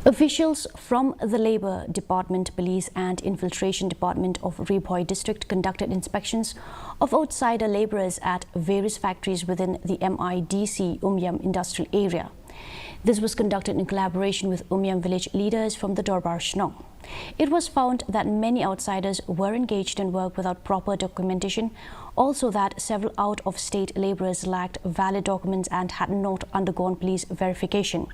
Officials from the Labour Department, Police and Infiltration Department of Riphoi District conducted inspections of outsider labourers at various factories within the MIDC Umiam industrial area. This was conducted in collaboration with Umiam village leaders from the Dorbar Shnong. It was found that many outsiders were engaged in work without proper documentation, also that several out-of-state labourers lacked valid documents and had not undergone police verification.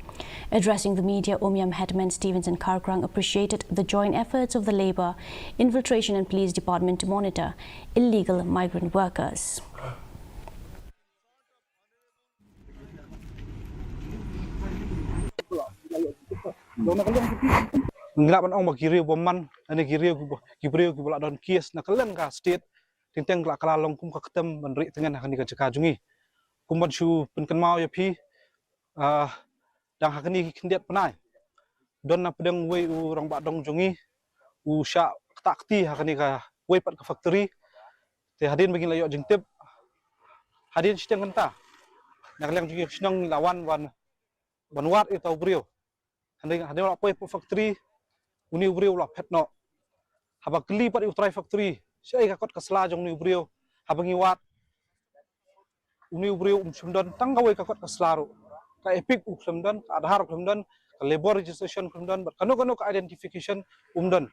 Addressing the media, Umiam headman Stevenson Karkrang appreciated the joint efforts of the Labour, Infiltration and Police Department to monitor illegal migrant workers. Ngelapan ong magkiriw boman ane kiriw kibriw kibulak don kies nakalan ka state tinteng kelak kalalong kum ka ketem menrik tengan hakani ka cekajungi kumban shu penken mau ya pi dang hakani kendiat penai don na pedang wei urang bak dong jungi u syak takti hakani ka wei pat ka factory te hadin begin layok jengtip hadin siteng kenta nakalang jungi senang lawan wan wat itu briw hadin lak poi factory uni ubriu la petno haba kli pat utrai factory sei ka kot ka sla jong ni ubriu haba ngiwat uni ubriu sumdan tanggawe ka kot ka slaru ka epic sumdan ka adhar sumdan ka labor registration sumdan kanu ka identification umdan.